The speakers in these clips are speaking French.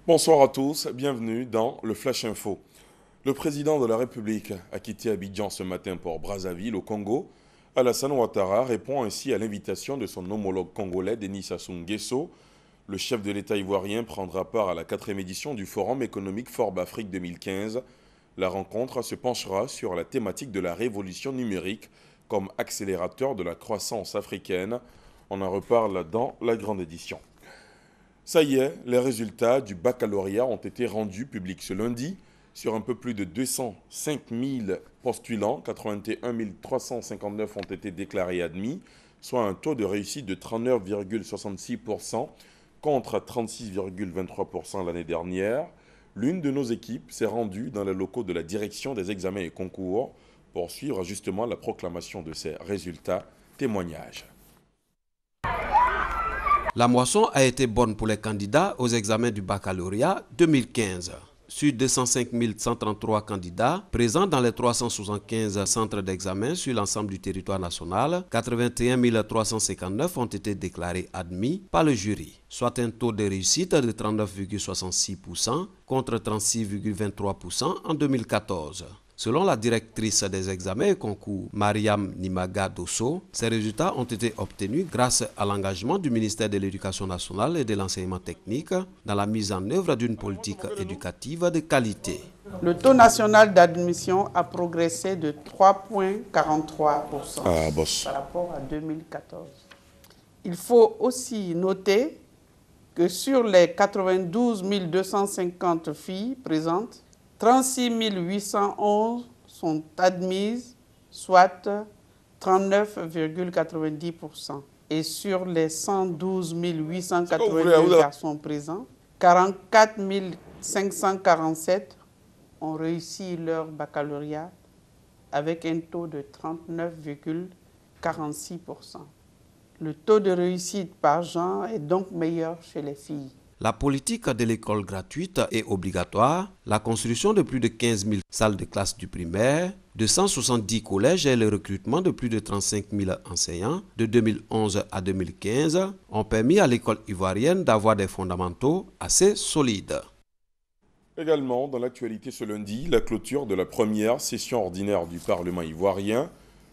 Bonsoir à tous, bienvenue dans le Flash Info. Le président de la République a quitté Abidjan ce matin pour Brazzaville au Congo. Alassane Ouattara répond ainsi à l'invitation de son homologue congolais Denis Sassou Nguesso. Le chef de l'État ivoirien prendra part à la 4e édition du Forum économique Forbes Afrique 2015. La rencontre se penchera sur la thématique de la révolution numérique comme accélérateur de la croissance africaine. On en reparle dans la grande édition. Ça y est, les résultats du baccalauréat ont été rendus publics ce lundi. Sur un peu plus de 205 000 postulants, 81 359 ont été déclarés admis, soit un taux de réussite de 39,66% contre 36,23% l'année dernière. L'une de nos équipes s'est rendue dans les locaux de la direction des examens et concours pour suivre justement la proclamation de ces résultats. Témoignage. La moisson a été bonne pour les candidats aux examens du baccalauréat 2015. Sur 205 133 candidats présents dans les 375 centres d'examen sur l'ensemble du territoire national, 81 359 ont été déclarés admis par le jury, soit un taux de réussite de 39,66% contre 36,23% en 2014. Selon la directrice des examens et concours, Mariam Nimaga Dosso, ces résultats ont été obtenus grâce à l'engagement du ministère de l'Éducation nationale et de l'enseignement technique dans la mise en œuvre d'une politique éducative de qualité. Le taux national d'admission a progressé de 3,43% par rapport à 2014. Il faut aussi noter que sur les 92 250 filles présentes, 36 811 sont admises, soit 39,90%. Et sur les 112 880 garçons présents, 44 547 ont réussi leur baccalauréat avec un taux de 39,46%. Le taux de réussite par genre est donc meilleur chez les filles. La politique de l'école gratuite et obligatoire, la construction de plus de 15 000 salles de classe du primaire, de 170 collèges et le recrutement de plus de 35 000 enseignants de 2011 à 2015 ont permis à l'école ivoirienne d'avoir des fondamentaux assez solides. Également, dans l'actualité ce lundi, la clôture de la première session ordinaire du Parlement ivoirien,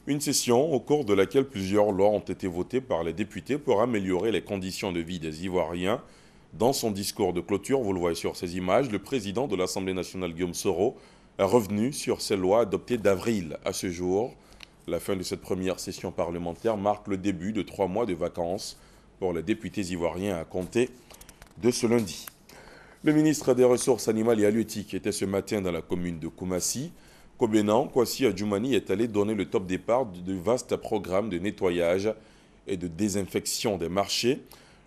une session au cours de laquelle plusieurs lois ont été votées par les députés pour améliorer les conditions de vie des Ivoiriens. Dans son discours de clôture, vous le voyez sur ces images, le président de l'Assemblée nationale, Guillaume Soro, est revenu sur ces lois adoptées d'avril à ce jour. La fin de cette première session parlementaire marque le début de 3 mois de vacances pour les députés ivoiriens à compter de ce lundi. Le ministre des Ressources animales et halieutiques était ce matin dans la commune de Koumassi. Kobenan Kwasi Adjoumani est allé donner le top départ du vaste programme de nettoyage et de désinfection des marchés.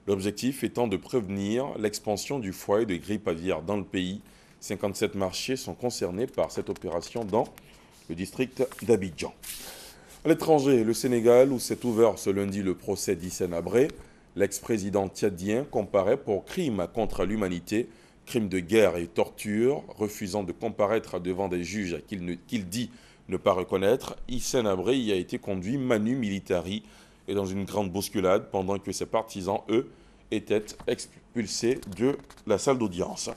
L'objectif étant de prévenir l'expansion du foyer de grippe aviaire dans le pays. 57 marchés sont concernés par cette opération dans le district d'Abidjan. À l'étranger, le Sénégal, où s'est ouvert ce lundi le procès d'Hissène Habré, l'ex-président tchadien comparaît pour crimes contre l'humanité, crimes de guerre et torture, refusant de comparaître devant des juges qu'il dit ne pas reconnaître. Hissène Habré y a été conduit manu militari et dans une grande bousculade pendant que ses partisans, eux, étaient expulsés de la salle d'audience.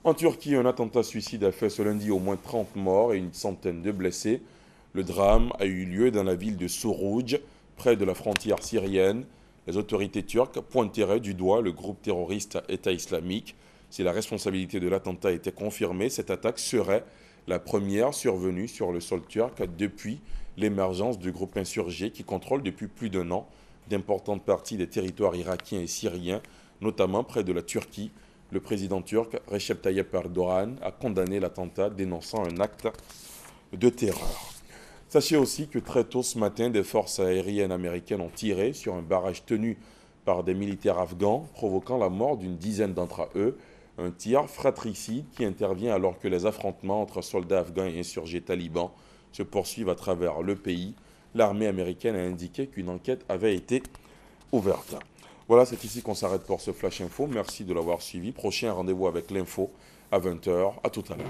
En Turquie, un attentat suicide a fait ce lundi au moins 30 morts et une centaine de blessés. Le drame a eu lieu dans la ville de Suruc, près de la frontière syrienne. Les autorités turques pointeraient du doigt le groupe terroriste État islamique. Si la responsabilité de l'attentat était confirmée, cette attaque serait la première survenue sur le sol turc depuis l'émergence du groupe insurgé qui contrôle depuis plus d'1 an d'importantes parties des territoires irakiens et syriens, notamment près de la Turquie. Le président turc Recep Tayyip Erdogan a condamné l'attentat, dénonçant un acte de terreur. Sachez aussi que très tôt ce matin, des forces aériennes américaines ont tiré sur un barrage tenu par des militaires afghans, provoquant la mort d'une dizaine d'entre eux. Un tir fratricide qui intervient alors que les affrontements entre soldats afghans et insurgés talibans se poursuivent à travers le pays. L'armée américaine a indiqué qu'une enquête avait été ouverte. Voilà, c'est ici qu'on s'arrête pour ce Flash Info. Merci de l'avoir suivi. Prochain rendez-vous avec l'info à 20h. À tout à l'heure.